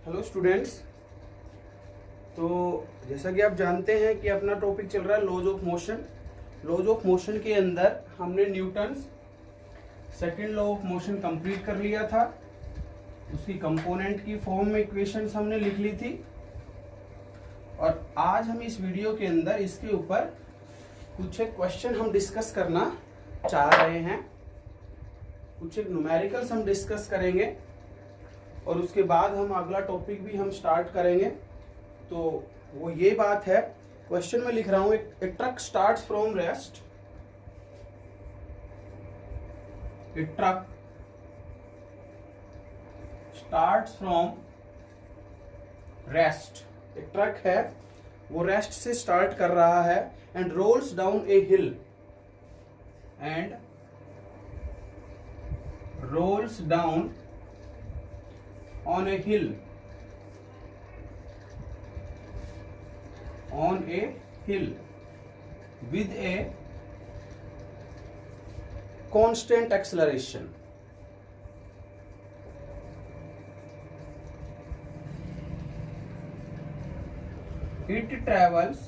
Hello students. तो जैसा कि आप जानते हैं कि अपना टॉपिक चल रहा है laws of motion. Laws of motion के अंदर हमने Newton's second law of motion complete कर लिया था। उसकी कंपोनेंट की फॉर्म में इक्वेशंस हमने लिख ली थी और आज हम इस वीडियो के अंदर इसके ऊपर कुछ एक क्वेश्चन हम डिस्कस करना चाह रहे हैं। कुछ एक न्यूमेरिकल्स हम डिस्कस करेंगे और उसके बाद हम अगला टॉपिक भी हम स्टार्ट करेंगे। तो वो ये बात है, क्वेश्चन में लिख रहा हूं, a truck starts from rest. A truck starts from rest. एक ट्रक है, वो रेस्ट से स्टार्ट कर रहा है and rolls down a hill and rolls down on a hill with a constant acceleration. It travels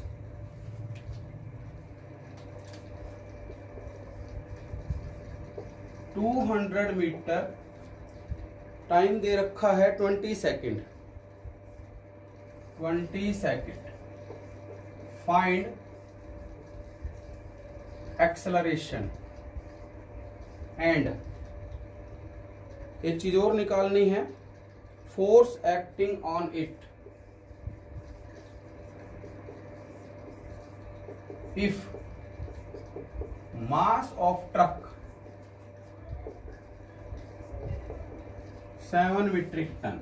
200 metre, time दे रखा है 20 सेकेंड। फाइंड एक्सेलरेशन एंड एक चीज और निकालनी है, force acting on it if mass of truck 7 metric ton.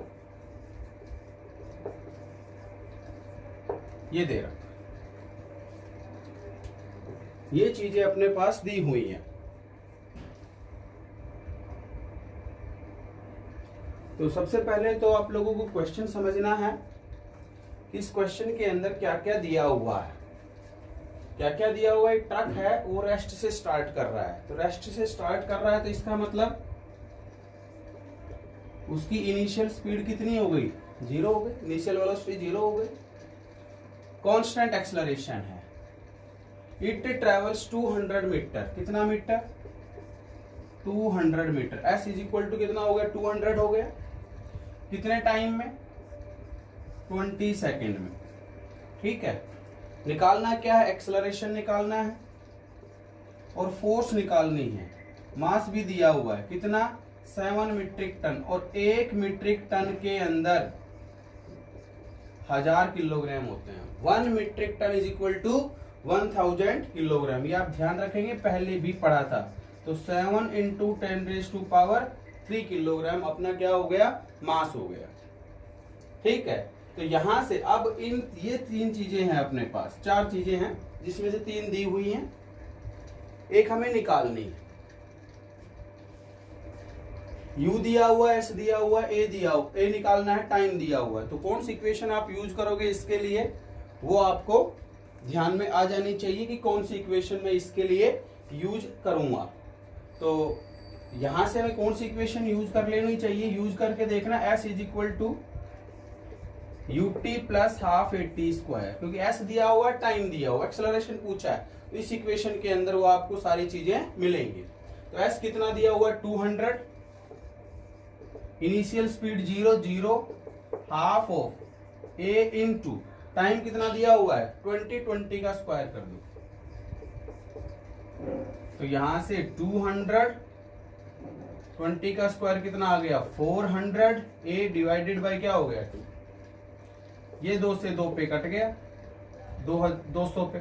ये दे रखा, ये चीजें अपने पास दी हुई हैं। तो सबसे पहले तो आप लोगों को क्वेश्चन समझना है कि इस क्वेश्चन के अंदर क्या क्या दिया हुआ है। क्या क्या दिया हुआ है, एक ट्रक है वो रेस्ट से स्टार्ट कर रहा है। तो रेस्ट से स्टार्ट कर रहा है तो इसका मतलब उसकी इनिशियल स्पीड कितनी हो गई, 0 हो गई। इनिशियल वेलोसिटी 0 हो गई। कांस्टेंट एक्सेलरेशन है। It travels 200 metre. कितना metre, 200 metre. S is equal to कितना हो गया, 200 हो गया। कितने टाइम में, 20 सेकेंड में। ठीक है, निकालना क्या है, एक्सेलरेशन निकालना है और फोर्स निकालनी है। मास भी दिया हुआ है, कितना, 7 मीट्रिक टन। और 1 मीट्रिक टन के अंदर 1000 किलोग्राम होते हैं। 1 metric ton is equal to 1000 kilogram. ये आप ध्यान रखेंगे, पहले भी पढ़ा था। तो 7 इंटू 10⁻³ किलोग्राम अपना क्या हो गया, मास हो गया। ठीक है, तो यहां से अब ये 3 चीजें हैं अपने पास, 4 चीजें हैं जिसमें से 3 दी हुई हैं, एक हमें निकालनी है। U दिया हुआ है, S दिया हुआ है, A दिया हुआ, A निकालना है, टाइम दिया हुआ है। तो कौन सी इक्वेशन आप यूज करोगे इसके लिए, वो आपको ध्यान में आ जानी चाहिए कि कौन सी इक्वेशन मैं इसके लिए यूज करूंगा। तो यहां से मैं कौन सी इक्वेशन यूज कर लेनी चाहिए, यूज करके देखना, S is equal to ut plus half AT square. क्योंकि S दिया हुआ, टाइम दिया हुआ, एक्सेलरेशन पूछा है, तो इस इक्वेशन के अंदर वो आपको सारी चीजें मिलेंगी। तो S कितना दिया हुआ, 200। Initial speed 0 half of A into time कितना दिया हुआ है, 20 का स्क्वायर कर दो। तो यहां से 200, 20 का स्क्वायर कितना आ गया, 400। A डिवाइडेड बाय क्या हो गया, 2। ये 2 से 2 पे कट गया, 200 पे,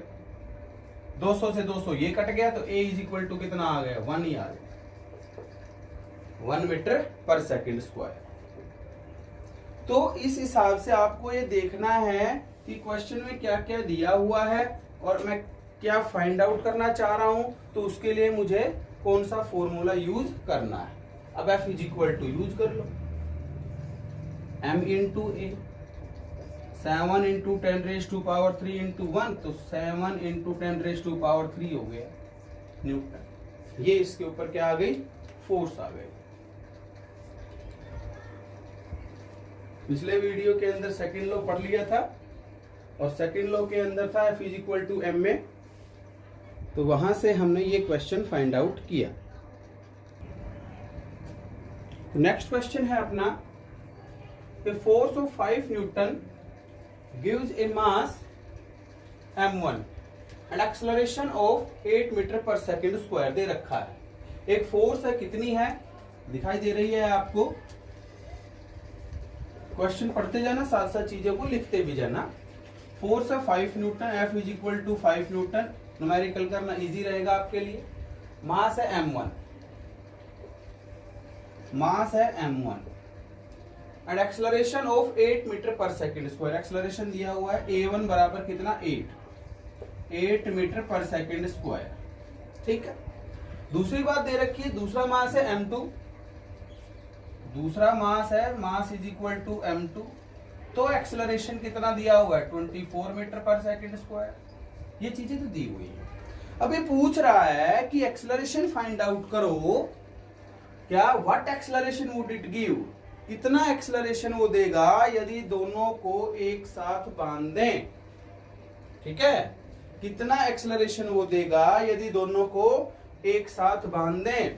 200 से 200 ये कट गया। तो A इज इक्वल टू कितना आ गया, 1 ही आ गया, 1 मीटर पर सेकेंड स्क्वायर। तो इस हिसाब से आपको ये देखना है कि क्वेश्चन में क्या क्या दिया हुआ है और मैं क्या फाइंड आउट करना चाह रहा हूं। तो उसके लिए मुझे कौन सा फॉर्मूला यूज करना है। अब F is equal to use कर लो, M into A, 7 into 10⁻³ into 1, तो 7 इंटू 10⁻³ हो गया न्यूटन। ये इसके ऊपर क्या आ गई, फोर्स आ गई। पिछले वीडियो के अंदर सेकंड लॉ पढ़ लिया था और सेकंड लॉ के अंदर था F = ma, तो वहां से हमने ये क्वेश्चन फाइंड आउट किया। नेक्स्ट क्वेश्चन है अपना, the force of 5 newton gives a mass m1 and acceleration of 8 meter per second square दे रखा है। एक फोर्स है, कितनी है दिखाई दे रही है आपको। क्वेश्चन पढ़ते जाना, साथ साथ चीजों को लिखते भी जाना। फोर्स है 5 न्यूटन, F = 5 न्यूटन, न्यूमेरिकल करना इजी रहेगा आपके लिए। मास है m1, मास है m1 and acceleration of 8 meter per second square. Acceleration दिया हुआ है a1 बराबर कितना 8 मीटर पर सेकेंड स्क्वायर। ठीक है, दूसरी बात दे रखी है, दूसरा मास है m2, दूसरा मास है मास = m2, तो एक्सेलरेशन कितना दिया हुआ है 24 मीटर पर सेकेंड स्क्वायर। ये चीजें तो दी हुई है। अब ये पूछ रहा है कि एक्सेलरेशन फाइंड आउट करो, क्या what acceleration would it give, कितना एक्सेलरेशन वो देगा यदि दोनों को एक साथ बांध दें। ठीक है, कितना एक्सेलरेशन वो देगा यदि दोनों को एक साथ बांध दें।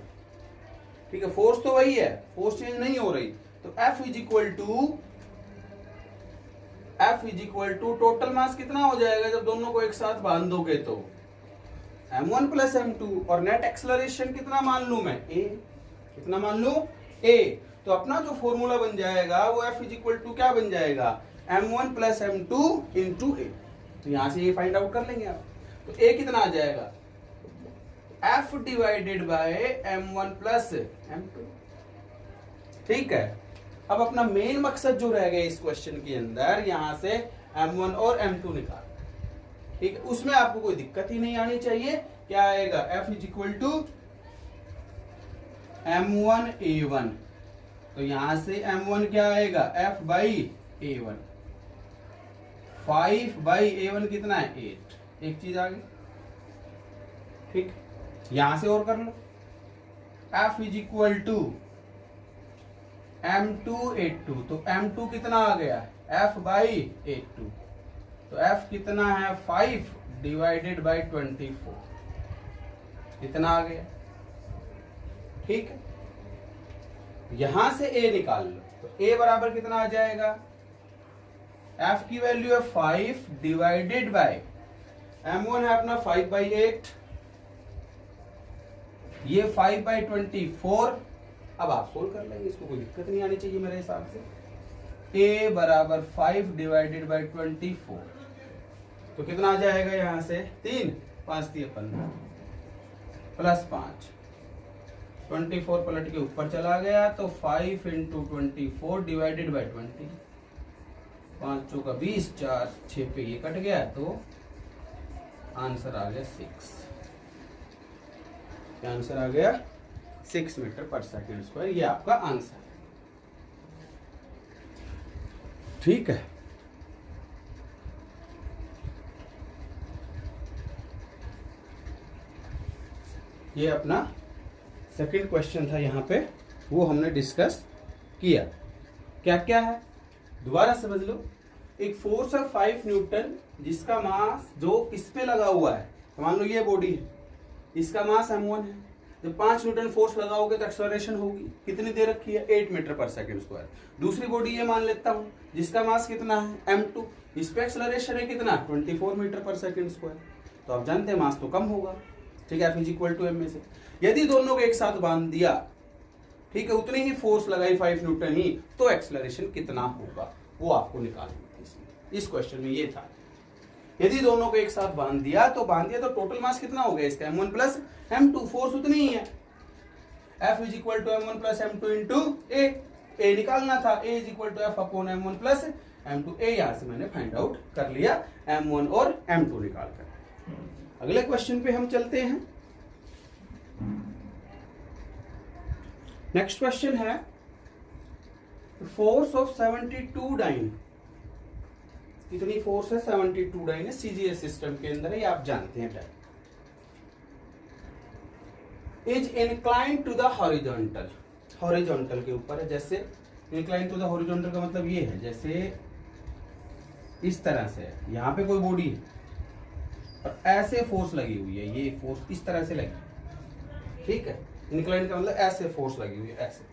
ठीक है, फोर्स तो वही है, फोर्स चेंज नहीं हो रही। तो F = टोटल मास कितना हो जाएगा जब दोनों को एक साथ बांधोगे तो m1 + m2, और नेट एक्सेलरेशन कितना मान लू मैं a, कितना मान लू a। तो अपना जो फॉर्मूला बन जाएगा वो F = क्या बन जाएगा m1 + m2 × a। तो यहां से ये फाइंड आउट कर लेंगे आप। तो a कितना आ जाएगा F / m1 + m2। ठीक है, अब अपना मेन मकसद जो रह गया इस क्वेश्चन के अंदर, यहां से m1 और m2 निकाल। ठीक है, उसमें आपको कोई दिक्कत ही नहीं आनी चाहिए। क्या आएगा F = m1 a1, तो यहां से m1 क्या आएगा F / a1, 5/a1 कितना है 8। एक चीज आ गई। ठीक, यहां से और कर लो, F = m2 a2, तो m2 कितना आ गया F / a2, तो F कितना है 5 / 24, कितना आ गया। ठीक है, यहां से a निकाल लो, तो a बराबर कितना आ जाएगा, F की वैल्यू है 5 / m1 है अपना 5/8, ये 5/24। अब आप सोल्व कर लेंगे, इसको कोई दिक्कत नहीं आनी चाहिए मेरे हिसाब से। a बराबर 5 / 24, तो कितना आ जाएगा यहां से 3, 5 × 15 +5, 24 पलट के ऊपर चला गया, तो 5 × 24 / 20, 5 चौका 20, 4 6 पे ये कट गया, तो आंसर आ गया 6। आंसर आ गया 6 मीटर पर सेकेंड स्क्वायर, ये आपका आंसर है। ठीक है, ये अपना सेकंड क्वेश्चन था, यहां पे वो हमने डिस्कस किया। क्या क्या है दोबारा समझ लो। एक फोर्स है 5 न्यूटन, जिसका मास जो इस पे लगा हुआ है, मान लो ये बॉडी है, इसका मास m1 है। जब 5 न्यूटन फोर्स लगाओगे तो एक्सेलरेशन होगी, कितनी दे रखी है 8 मीटर पर सेकेंड स्क्वायर। दूसरी बॉडी ये मान लेता हूं, जिसका मास कितना है m2, इस पे एक्सेलरेशन है कितना 24 मीटर पर सेकेंड स्क्वायर। तो आप जानते हैं मास तो कम होगा। ठीक है, F = m से यदि दोनों को एक साथ बांध दिया, ठीक है, उतनी ही फोर्स लगाई 5 न्यूटन ही, तो एक्सेलरेशन कितना होगा वो आपको निकालना है। इस क्वेश्चन में ये था, यदि दोनों को एक साथ बांध दिया तो टोटल मास कितना हो गया इसका m1 + m2, फोर्स उतनी ही है। F = m1 + m2 × a निकालना था, a = F/m1 + m2, a यहां से मैंने फाइंड आउट कर लिया m1 और m2 निकाल कर। अगले क्वेश्चन पे हम चलते हैं। नेक्स्ट क्वेश्चन है, फोर्स ऑफ 72 डाइन, कितनी फोर्स है 72 डाइन है, सीजीएस सिस्टम के अंदर है, ये आप जानते हैं। Is incline to the horizontal, horizontal के ऊपर है, जैसे इंक्लाइन टू द हॉरिजॉन्टल का मतलब ये है जैसे इस तरह से यहाँ पे कोई बॉडी है और ऐसे फोर्स लगी हुई है, ये फोर्स इस तरह से लगी है, ठीक है। इंक्लाइन का मतलब ऐसे फोर्स लगी हुई है, ऐसे।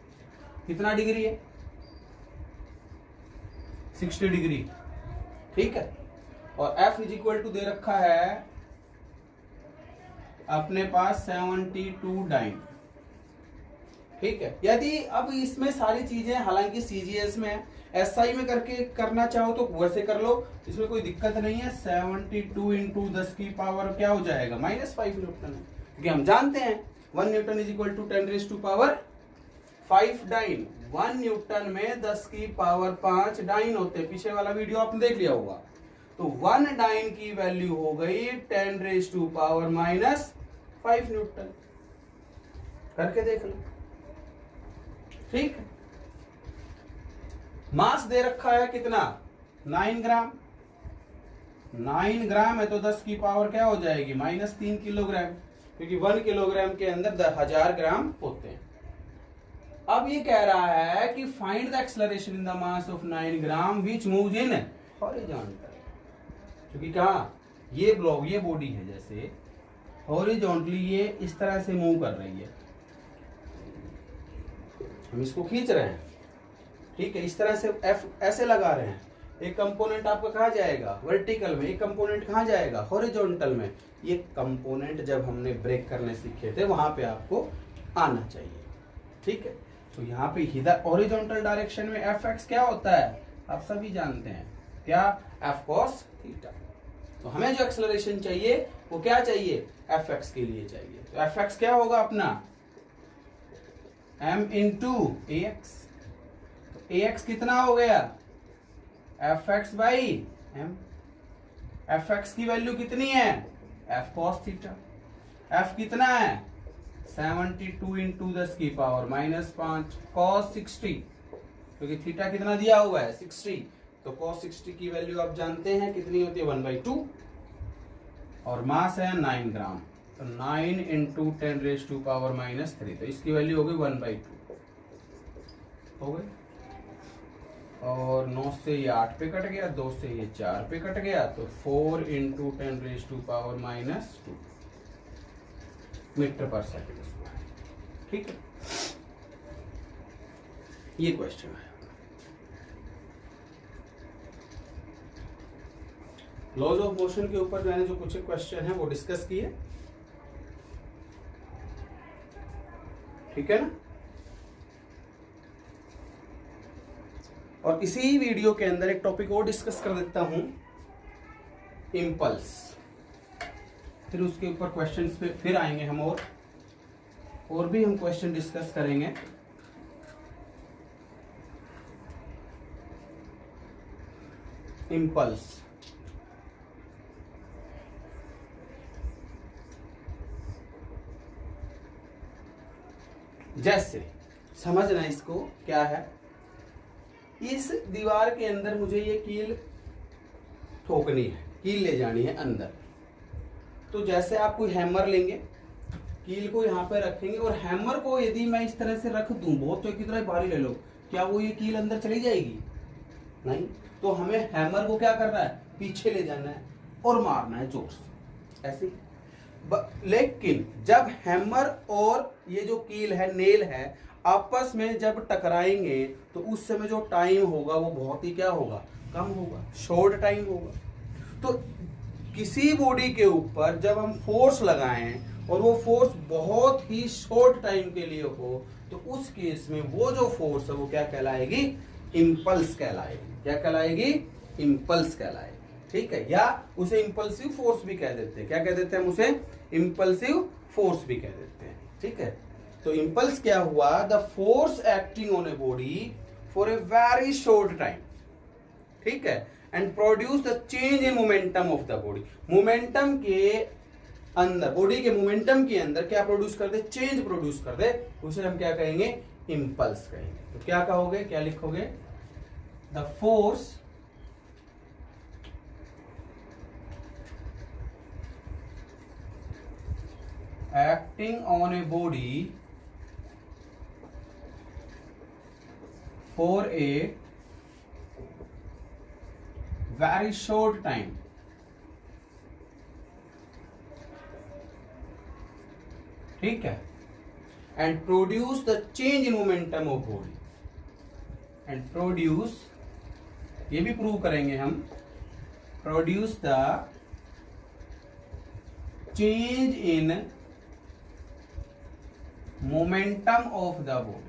कितना डिग्री है? 60 डिग्री, ठीक है। और F इज इक्वल टू दे रखा है अपने पास 72 डाइन, ठीक है। यदि अब इसमें सारी चीजें हालांकि सीजीएस में है, एसआई में करके करना चाहो तो वैसे कर लो, इसमें कोई दिक्कत नहीं है। 72 इंटू 10 की पावर क्या हो जाएगा? -5 न्यूटन है, क्योंकि हम जानते हैं 1 newton is equal to 10⁵ dyne. 1 newton में 10 की पावर 5 डाइन होते हैं। पीछे वाला वीडियो आपने देख लिया होगा। तो 1 डाइन की वैल्यू हो गई 10⁻⁻5 न्यूटन। करके देख लो, ठीक है। मास दे रखा है कितना? 9 ग्राम। 9 ग्राम है तो 10 की पावर क्या हो जाएगी? -3 किलोग्राम, क्योंकि 1 किलोग्राम के अंदर 1000 ग्राम होते हैं। अब ये कह रहा है कि find the acceleration in the mass of 9 gram which moves in horizontal. क्योंकि कहा ये ब्लॉक, ये बॉडी है, जैसे हॉरिजॉन्टली ये इस तरह से मूव कर रही है, हम इसको खींच रहे हैं, ठीक है। इस तरह से F ऐसे लगा रहे हैं। एक कंपोनेंट आपका कहाँ जाएगा? वर्टिकल में। एक कंपोनेंट कहाँ जाएगा? हॉरिजॉन्टल में। ये कंपोनेंट जब हमने ब्रेक करने सीखे थे वहां पे आपको आना चाहिए, ठीक है। तो यहाँ पे इधर हॉरिजॉन्टल डायरेक्शन में Fx क्या होता है? आप सभी जानते हैं, क्या? F cos theta. तो हमें जो एक्सेलरेशन चाहिए वो क्या चाहिए? Fx के लिए चाहिए। तो Fx क्या होगा अपना? m into ax। तो ax कितना हो गया? fx by m। fx की वैल्यू कितनी है? f cos theta. f कितना है? 72 इंटू 10 की पावर -5 cos 60, क्योंकि थीटा कितना दिया हुआ है? 60। तो cos 60 की वैल्यू आप जानते हैं कितनी होती है? 1/2। और मास है 9 ग्राम, तो 9 इंटू 10⁻⁻3, तो इसकी वैल्यू हो गई 1/2 हो गई। और 9 से ये 8 पे कट गया, 2 से ये 4 पे कट गया, तो 4 इंटू 10⁻⁻2 मीटर पर सेकेंड, ठीक है। ये क्वेश्चन है। लॉज ऑफ मोशन के ऊपर मैंने जो कुछ क्वेश्चन है वो डिस्कस किए, ठीक है ना। और इसी वीडियो के अंदर एक टॉपिक और डिस्कस कर देता हूं, इम्पल्स। फिर उसके ऊपर क्वेश्चंस पे फिर आएंगे हम, और भी हम क्वेश्चन डिस्कस करेंगे। इम्पल्स जैसे समझना इसको क्या है। इस दीवार के अंदर मुझे ये कील ठोकनी है, कील ले जानी है अंदर। तो जैसे आप कोई हैमर लेंगे, कील को यहाँ पे रखेंगे, और हैमर को यदि मैं इस तरह से रख दूं, बहुत तो कितना भारी ले लो, क्या वो ये कील अंदर चली जाएगी? नहीं। तो हमें हैमर को क्या करना है? पीछे ले जाना है और मारना है जोर से, ऐसे। लेकिन जब हैमर और ये जो कील है, नेल है, आपस में जब टकराएंगे तो उस समय जो टाइम होगा वो बहुत ही क्या होगा? कम होगा, शॉर्ट टाइम होगा। तो किसी बॉडी के ऊपर जब हम फोर्स लगाएं और वो फोर्स बहुत ही शॉर्ट टाइम के लिए हो, तो उस केस में वो जो फोर्स है वो क्या कहलाएगी? इम्पल्स कहलाएगी। क्या कहलाएगी? इम्पल्स कहलाएगी, ठीक है। या उसे इम्पल्सिव फोर्स भी कह देते हैं। क्या कह देते हैं हम उसे? इम्पल्सिव फोर्स भी कह देते हैं, ठीक है। तो इम्पल्स क्या हुआ? The force acting on a body for a very short time, ठीक है, and produce the change in momentum of the body. Momentum के अंदर, बॉडी के मोमेंटम के अंदर क्या प्रोड्यूस कर दे? चेंज प्रोड्यूस कर दे। उसे हम क्या कहेंगे? इम्पल्स कहेंगे। तो क्या कहोगे? क्या लिखोगे? The force acting on a body for a very short time ठीक है, and produce the change in momentum of body, and produce, ये भी प्रूव करेंगे हम, produce the change in momentum of the body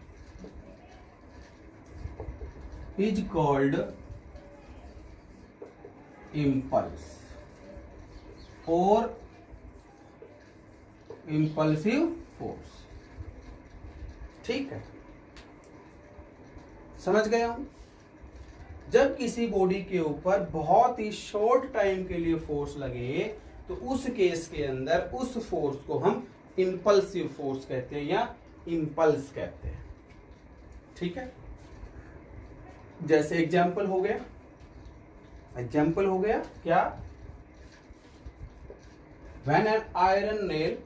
is called impulse or impulsive force। ठीक है, समझ गए हम। जब किसी बॉडी के ऊपर बहुत ही शॉर्ट टाइम के लिए फोर्स लगे तो उस केस के अंदर उस फोर्स को हम इंपल्सिव फोर्स कहते हैं या इंपल्स कहते हैं। ठीक है, जैसे एग्जाम्पल हो गया, एग्जाम्पल हो गया क्या, when an iron nail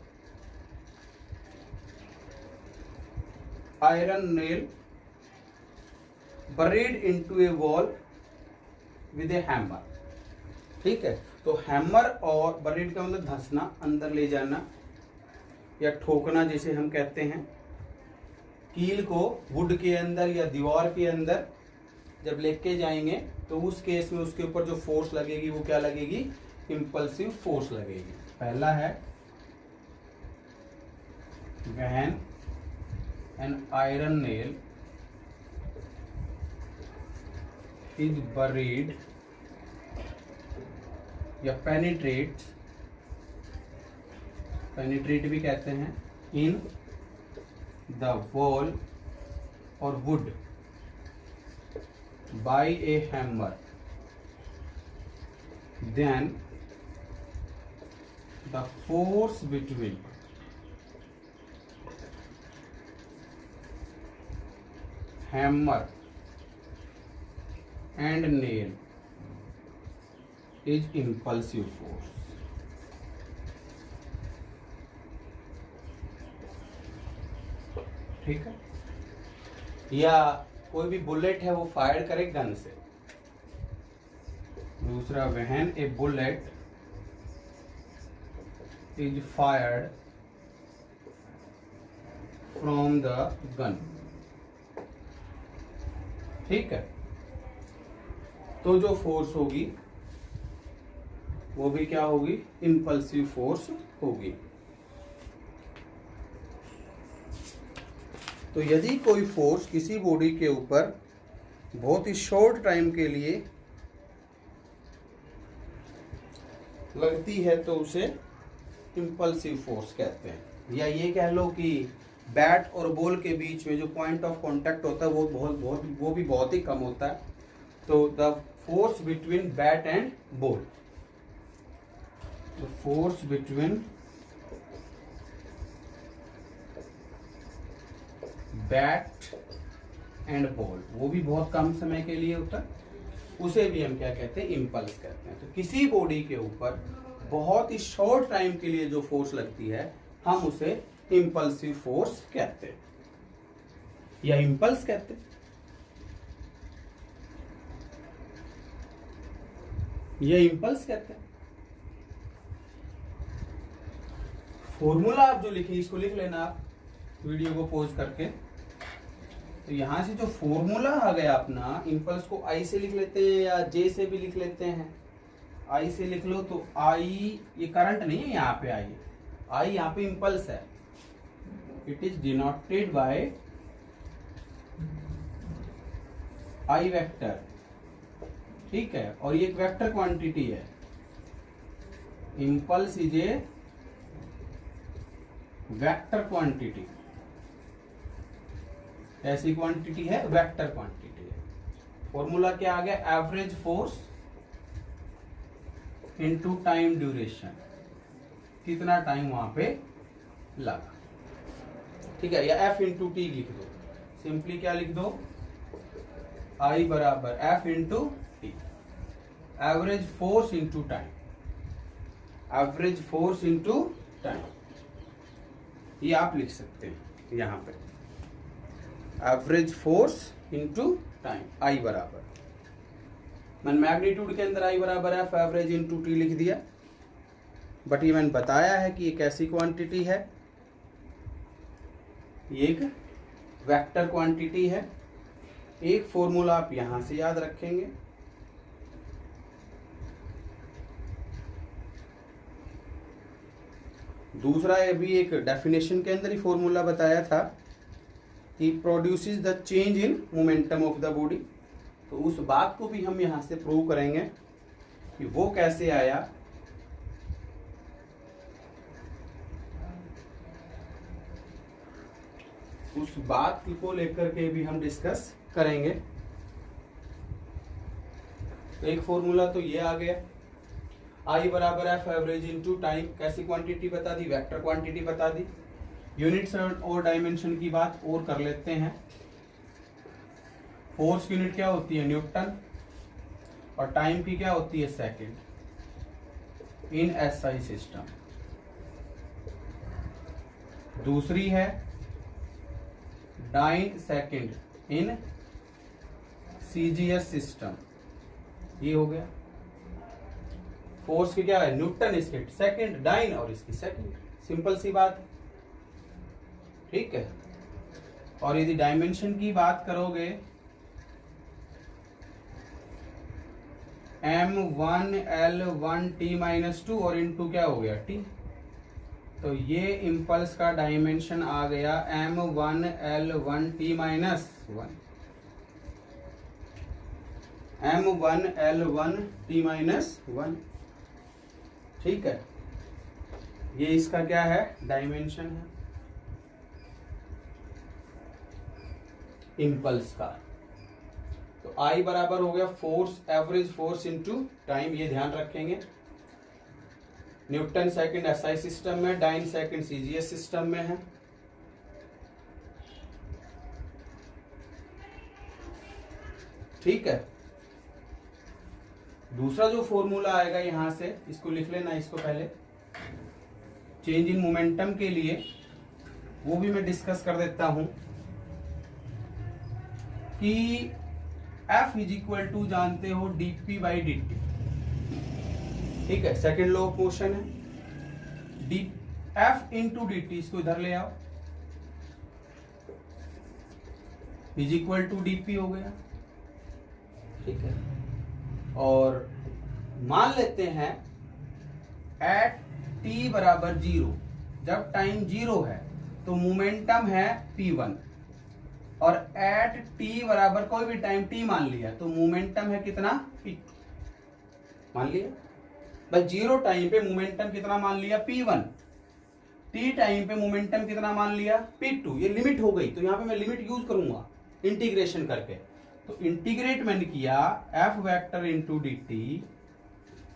buried into a wall with a hammer। ठीक है, तो हैमर और बरीड का मतलब धंसना, अंदर ले जाना या ठोकना जिसे हम कहते हैं, कील को वुड के अंदर या दीवार के अंदर जब लेके जाएंगे तो उस केस में उसके ऊपर जो फोर्स लगेगी वो क्या लगेगी, इंपल्सिव फोर्स लगेगी। पहला है when an iron nail is buried या penetrate भी कहते हैं in the wall or wood by a hammer, then the force between hammer and nail is impulsive force। ठीक है, या कोई भी बुलेट है वो फायर करे गन से। दूसरा, when A bullet is fired from the gun. ठीक है, तो जो फोर्स होगी वो भी क्या होगी, इंपल्सिव फोर्स होगी। तो यदि कोई फोर्स किसी बॉडी के ऊपर बहुत ही शॉर्ट टाइम के लिए लगती है तो उसे इंपल्सिव फोर्स कहते हैं। या ये कह लो कि बैट और बॉल के बीच में जो पॉइंट ऑफ कांटेक्ट होता है वो भी बहुत ही कम होता है। तो the force between bat and ball, the force between bat and ball वो भी बहुत कम समय के लिए होता है, उसे भी हम क्या कहते हैं, इम्पल्स कहते हैं। तो किसी बॉडी के ऊपर बहुत ही शॉर्ट टाइम के लिए जो फोर्स लगती है हम उसे इम्पल्सिव फोर्स कहते हैं या इम्पल्स कहते हैं। ये इंपल्स कहते हैं। फॉर्मूला आप जो लिखे इसको लिख लेना आप वीडियो को पॉज करके। तो यहां से जो फॉर्मूला आ गया अपना, इंपल्स को आई से लिख लेते हैं या जे से भी लिख लेते हैं। आई से लिख लो तो आई, ये करंट नहीं है यहाँ पे, आई यहाँ पे इंपल्स है। It is denoted by I vector. ठीक है, और ये एक वेक्टर क्वांटिटी है। Impulse is a vector quantity. ऐसी क्वांटिटी है, वेक्टर क्वांटिटी है। फॉर्मूला क्या आ गया, average force into time duration, कितना टाइम वहां पे लगा। ठीक है, या एफ इंटू टी लिख दो, सिंपली क्या लिख दो, आई बराबर F into T, average force into time, average force into time, ये आप लिख सकते हैं यहां पे, एवरेज फोर्स इंटू टाइम, आई बराबर, मैंने मैग्नीट्यूड के अंदर आई बराबर एफ एवरेज इंटू टी लिख दिया, बट ये मैंने बताया है कि एक ऐसी क्वांटिटी है, ये एक वेक्टर क्वांटिटी है। एक फॉर्मूला आप यहां से याद रखेंगे, दूसरा अभी एक डेफिनेशन के अंदर ही फॉर्मूला बताया था कि produces the change in momentum of the body, तो उस बात को भी हम यहां से प्रूव करेंगे कि वो कैसे आया। उस बात को लेकर के भी हम डिस्कस करेंगे। तो एक फॉर्मूला तो ये आ गया, आई बराबर एफ एवरेज इनटू टाइम, कैसी क्वांटिटी बता दी, वेक्टर क्वांटिटी बता दी। यूनिट्स और डायमेंशन की बात और कर लेते हैं। फोर्स की यूनिट क्या होती है, न्यूटन, और टाइम की क्या होती है, सेकंड इन एसआई सिस्टम। दूसरी है dyne second in CGS system, ये हो गया। फोर्स की क्या है, न्यूटन, इसके सेकंड, डाइन और इसकी सेकंड, सिंपल सी बात, ठीक है। और यदि डायमेंशन की बात करोगे, m1 l1 t-2 और इनटू क्या हो गया, t, तो ये इम्पल्स का डायमेंशन आ गया m1 l1 t-1, m1 l1 t-1, ठीक है। ये इसका क्या है, डायमेंशन है इम्पल्स का। तो I बराबर हो गया force, average force into time, ये ध्यान रखेंगे। न्यूटन सेकंड एसआई सिस्टम में, डाइन सेकंड सीजीएस सिस्टम में है। ठीक है। दूसरा जो फॉर्मूला आएगा यहां से, इसको लिख लेना, इसको पहले चेंज इन मोमेंटम के लिए, वो भी मैं डिस्कस कर देता हूं कि F इज इक्वल टू जानते हो dp बाई dt, ठीक है, सेकेंड लॉ ऑफ मोशन है। F इंटू डी टी, इसको इधर ले आओ, इज इक्वल टू dp हो गया, ठीक है। और मान लेते हैं एट t बराबर 0, जब टाइम 0 है तो मोमेंटम है p1, और एट t बराबर कोई भी टाइम t मान लिया तो मोमेंटम है कितना, p2, मान लिया भाई। 0 टाइम पे मोमेंटम कितना मान लिया, p1, t टाइम पे मोमेंटम कितना मान लिया, p2। ये लिमिट हो गई, तो यहां पे मैं लिमिट यूज करूंगा इंटीग्रेशन करके। तो इंटीग्रेट मैंने किया f vector into D T,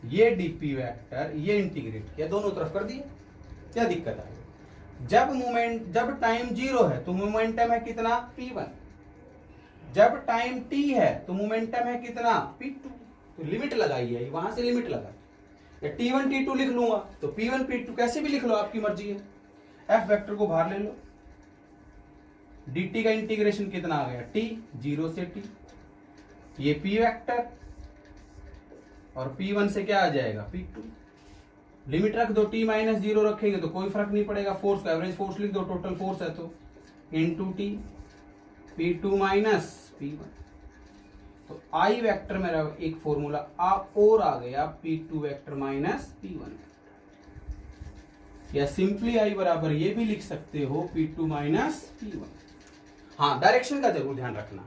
ये dp वेक्टर, ये इंटीग्रेट किया, दोनों तरफ कर दिया, क्या दिक्कत है। जब टाइम 0 है तो मोमेंटम है कितना, p1, जब टाइम t है तो मोमेंटम है कितना, p2। तो लिमिट लगाई है, वहां से लिमिट लगा, या t1 t2 लिख लूंगा, तो p1 p2 कैसे भी लिख लो, आपकी मर्जी है। f वेक्टर को बाहर ले लो, dt का इंटीग्रेशन कितना आ गया, t, 0 से t, ये p वेक्टर, और p1 से क्या आ जाएगा, p2। लिमिट रख दो, t-0 रखेंगे तो कोई फर्क नहीं पड़ेगा, फोर्स का एवरेज फोर्स लिख दो, टोटल फोर्स है तो into T, p2 minus p1। तो I वेक्टर मेरा एक फॉर्मूला और आ गया, p2 वेक्टर माइनस p1, या सिंपली I बराबर ये भी लिख सकते हो, p2 माइनस p1। हाँ, डायरेक्शन का जरूर ध्यान रखना,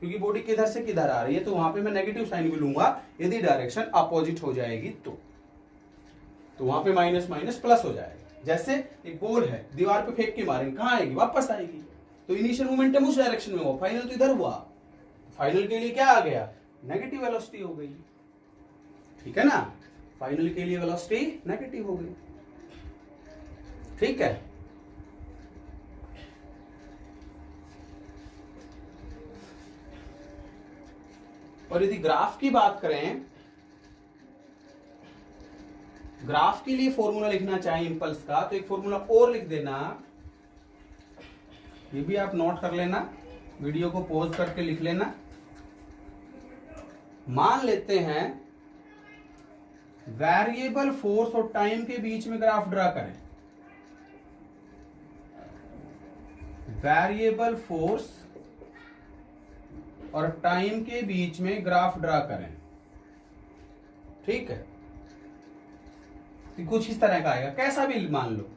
क्योंकि बॉडी किधर से किधर आ रही है, तो वहां पे मैं नेगेटिव साइन भी लूंगा यदि डायरेक्शन अपोजिट हो जाएगी तो वहां पे माइनस माइनस प्लस हो जाएगा। जैसे एक बॉल है, दीवार पे फेंक के मारेंगे, कहां आएगी, वापस आएगी, तो इनिशियल मोमेंटम उस डायरेक्शन में हुआ, फाइनल तो इधर हुआ, फाइनल के लिए क्या आ गया, नेगेटिव वेलोसिटी हो गई, ठीक है ना, फाइनल के लिए वेलोसिटी नेगेटिव हो गई, ठीक है। और यदि ग्राफ की बात करें, ग्राफ के लिए फॉर्मूला लिखना चाहे इंपल्स का, तो एक फॉर्मूला और लिख देना, ये भी आप नोट कर लेना, वीडियो को पॉज करके लिख लेना। मान लेते हैं वेरिएबल फोर्स और टाइम के बीच में ग्राफ ड्रा करें। वेरिएबल फोर्स और टाइम के बीच में ग्राफ ड्रा करें, ठीक है। कुछ इस तरह का आएगा, कैसा भी मान लो,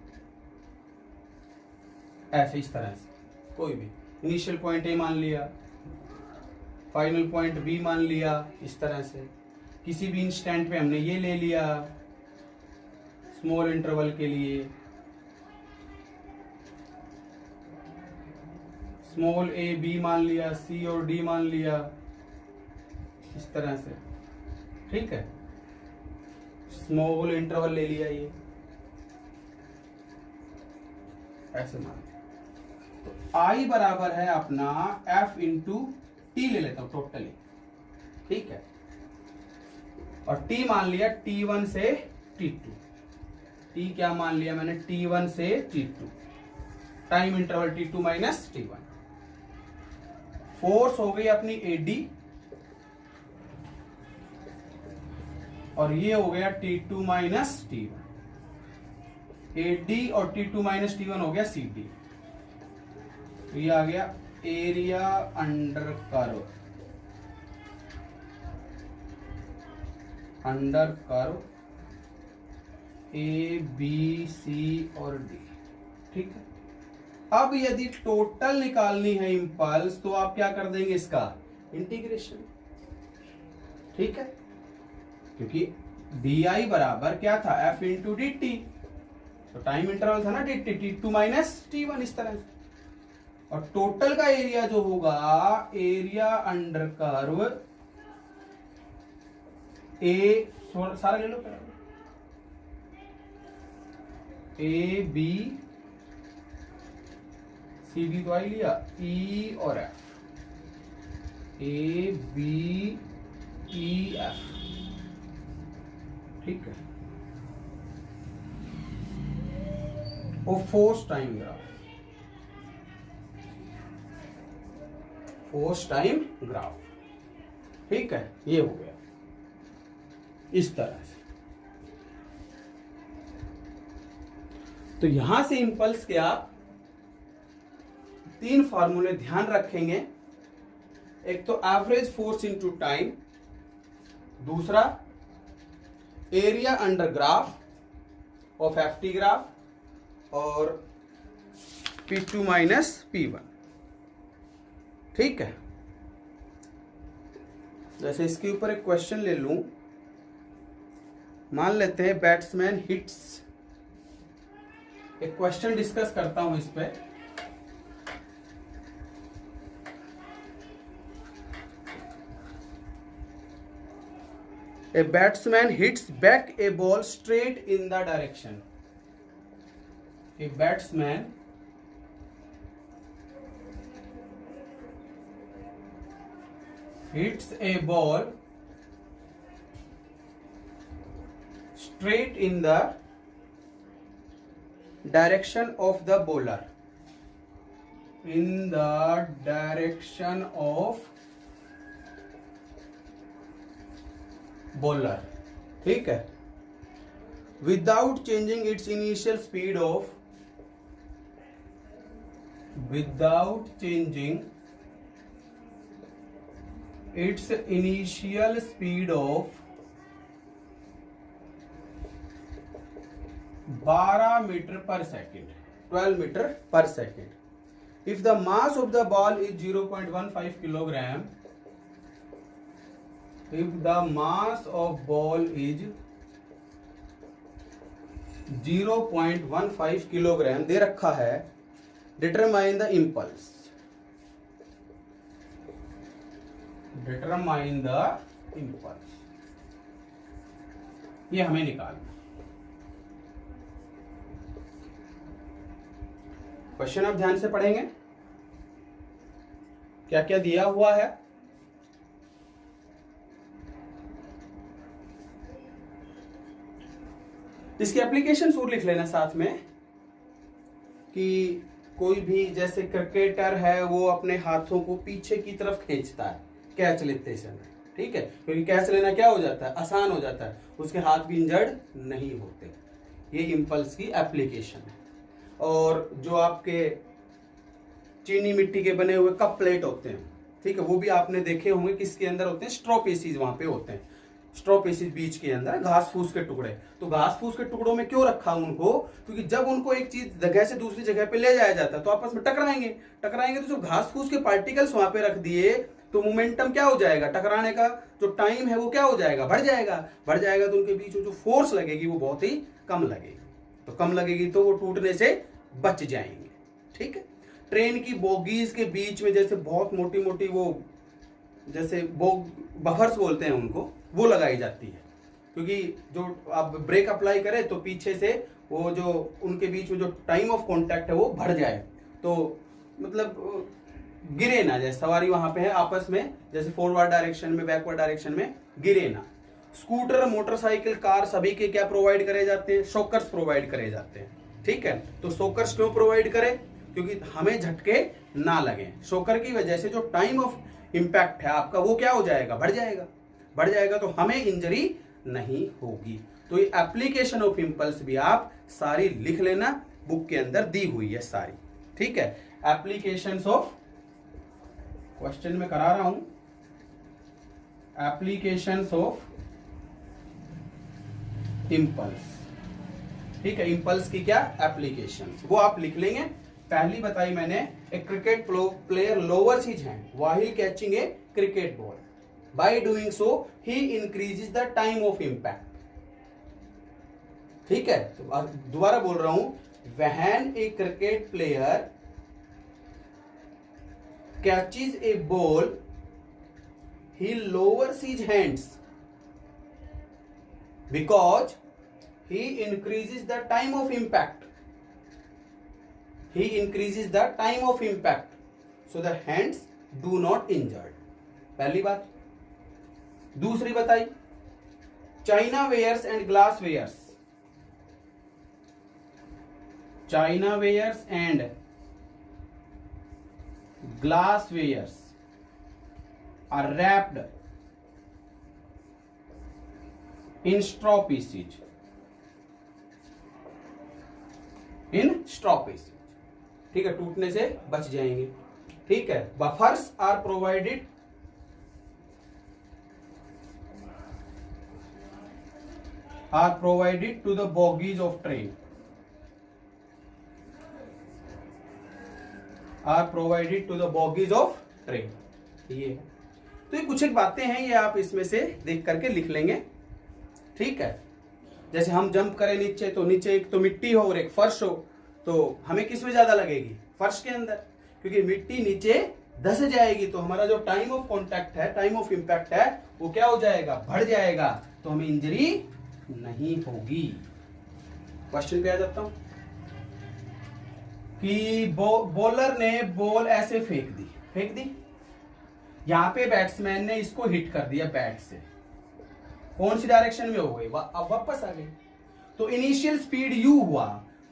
ऐसे इस तरह से कोई भी इनिशियल पॉइंट ए मान लिया, फाइनल पॉइंट बी मान लिया, इस तरह से किसी भी इंस्टेंट पे हमने ये ले लिया स्मॉल इंटरवल के लिए, स्मॉल ए बी मान लिया, सी और डी मान लिया, इस तरह से, ठीक है। स्मॉल इंटरवल ले लिया, ये ऐसे मान लिया। तो आई बराबर है अपना एफ इंटू टी ले लेता हूं टोटली, ठीक है। और टी मान लिया T1 से T2, टी क्या मान लिया मैंने, T1 से T2, time interval T2 minus T1। Force हो गई अपनी AD और ये हो गया T2 माइनस T1। AD और T2 माइनस T1 हो गया CD। तो ये आ गया area under curve, under curve A B C और डी, ठीक है। अब यदि टोटल निकालनी है इंपल्स तो आप क्या कर देंगे, इसका इंटीग्रेशन, ठीक है। क्योंकि डी आई बराबर क्या था, एफ इंटू डी टी, तो टाइम इंटरवल था ना D T, T2 minus T1, इस तरह से। और टोटल का एरिया जो होगा, एरिया अंडर कर्व ए, सारा ले लो, ए बी सी डी तो आई लिया, ई और F, A B E F, ठीक है। वो force time graph, force time graph, ठीक है। ये हो गया इस तरह से। तो यहां से इंपल्स के आप 3 फार्मूले ध्यान रखेंगे। एक तो एवरेज फोर्स इनटू टाइम, दूसरा area under graph of FT graph, और P2 माइनस P1, ठीक है। जैसे इसके ऊपर एक क्वेश्चन ले लूं, मान लेते हैं बैट्समैन हिट्स, एक क्वेश्चन डिस्कस करता हूं इस पे। A batsman hits back A ball straight in the direction, a batsman hits a ball straight in the direction of the bowler, in the direction of bowler, ठीक है, without changing its initial speed of, without changing its initial speed of 12 meter per second, 12 meter per second. If the mass of the ball is 0.15 kilogram, if the mass of ball is 0.15 kilogram दे रखा है, determine the impulse, determine the impulse, ये हमें निकालना। Question आप ध्यान से पढ़ेंगे, क्या क्या दिया हुआ है। इसकी एप्लीकेशन जरूर लिख लेना साथ में, कि कोई भी जैसे क्रिकेटर है वो अपने हाथों को पीछे की तरफ खींचता है कैच लेते समय, ठीक है, क्योंकि कैच लेना क्या हो जाता है, आसान हो जाता है, उसके हाथ भी इंजर्ड नहीं होते। ये इम्पल्स की एप्लीकेशन है। और जो आपके चीनी मिट्टी के बने हुए कप प्लेट होते हैं, ठीक है, वो भी आपने देखे होंगे, किसके अंदर होते हैं, स्ट्रॉ पीसीज वहां पे होते हैं, स्ट्रॉ पीसीज बीच के अंदर घास फूस के टुकड़े। तो घास फूस के टुकड़ों में क्यों रखा उनको, क्योंकि जब उनको एक चीज जगह से दूसरी जगह पे ले जाया जाता है तो आपस में टकराएंगे, तो जो घास फूस के पार्टिकल्स वहां पे रख दिए तो मोमेंटम क्या हो जाएगा, टकराने का जो टाइम है वो क्या हो जाएगा, बढ़ जाएगा तो उनके बीच में जो फोर्स लगेगी वो बहुत ही कम लगेगी, तो कम लगेगी तो वो टूटने से बच जाएंगे। ठीक है, ट्रेन की बोगीज के बीच में जैसे बहुत मोटी मोटी वो जैसे बफर्स बोलते हैं उनको, वो लगाई जाती है, क्योंकि जो आप ब्रेक अप्लाई करें तो पीछे से वो जो उनके बीच में जो टाइम ऑफ कांटेक्ट है वो बढ़ जाए, तो मतलब गिरे ना, जैसे सवारी वहां पे है आपस में, जैसे फॉरवर्ड डायरेक्शन में बैकवर्ड डायरेक्शन में गिरे ना। स्कूटर मोटरसाइकिल कार सभी के क्या प्रोवाइड करे जाते हैं, शॉकर्स प्रोवाइड करे जाते हैं। ठीक है, तो शॉकर्स क्यों प्रोवाइड करें, क्योंकि हमें झटके ना लगे। शॉकर की वजह से जो टाइम ऑफ इंपैक्ट है आपका वो क्या हो जाएगा, बढ़ जाएगा तो हमें इंजरी नहीं होगी। तो ये एप्लीकेशन ऑफ इंपल्स भी आप सारी लिख लेना, बुक के अंदर दी हुई है सारी। ठीक है, एप्लीकेशंस ऑफ, क्वेश्चन में करा रहा हूं, एप्लीकेशंस ऑफ इंपल्स। ठीक है, इंपल्स की क्या एप्लीकेशंस, वो आप लिख लेंगे। पहली बताई मैंने, एक cricket player lowers his hand while catching A cricket ball, by doing so he increases the time of impact. ठीक है, तो दोबारा बोल रहा हूं, when A cricket player catches A ball he lowers his hands because he increases the time of impact, so the hands do not injured। पहली बात। दूसरी बताई, china wares and glass wares, china wares and glass wares are wrapped in straw pieces, ठीक है, टूटने से बच जाएंगे। ठीक है, buffers are provided to the bogies of train, ये है। तो ये कुछ एक बातें हैं, ये आप इसमें से देख करके लिख लेंगे। ठीक है, जैसे हम जंप करें नीचे, तो नीचे एक तो मिट्टी हो और एक फर्श हो, तो हमें किस में ज्यादा लगेगी, फर्श के अंदर, क्योंकि मिट्टी नीचे धस जाएगी तो हमारा जो टाइम ऑफ कांटेक्ट है, टाइम ऑफ इंपैक्ट है, वो क्या हो जाएगा, बढ़ जाएगा, तो हमें इंजरी नहीं होगी। क्वेश्चन पे आ जाता हूं कि बॉलर ने बॉल ऐसे फेंक दी, यहां पे बैट्समैन ने इसको हिट कर दिया बैट से, कौन सी डायरेक्शन में हो गई, अब वापस आ गई। तो इनिशियल स्पीड u हुआ,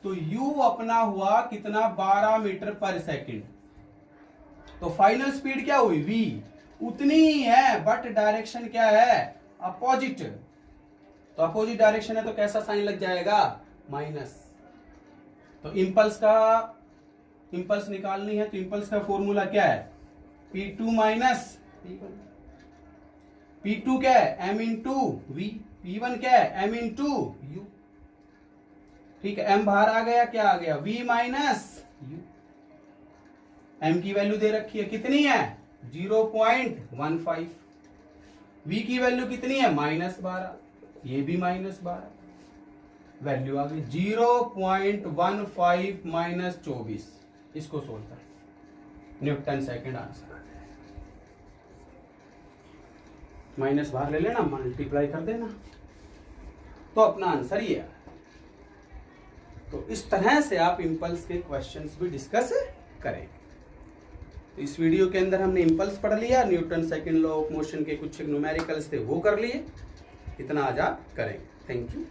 तो u अपना हुआ कितना, 12 मीटर पर सेकंड, तो फाइनल स्पीड क्या हुई, v उतनी ही है, बट डायरेक्शन क्या है, अपोजिट। तो अपोजिट डायरेक्शन है तो कैसा साइन लग जाएगा, माइनस। तो इंपल्स निकालनी है, तो इंपल्स का फॉर्मूला क्या है, P2 माइनस P2 क्या है, m इंटू वी, P1 क्या है, m इंटू यू। ठीक है, m बाहर आ गया, क्या आ गया, v माइनस यू। m की वैल्यू दे रखी है, कितनी है, 0.15। v की वैल्यू कितनी है, -12, ये भी -12, वैल्यू आ गई 0.15 माइनस 24। इसको सोल्व कर, न्यूटन सेकंड आंसर। माइनस बाहर ले लेना, मल्टीप्लाई कर देना, तो अपना आंसर ये है। तो इस तरह से आप इंपल्स के क्वेश्चंस भी डिस्कस करें। तो इस वीडियो के अंदर हमने इंपल्स पढ़ लिया, Newton second law of motion के कुछ न्यूमेरिकल्स थे वो कर लिए, इतना आज आप करें। Thank you.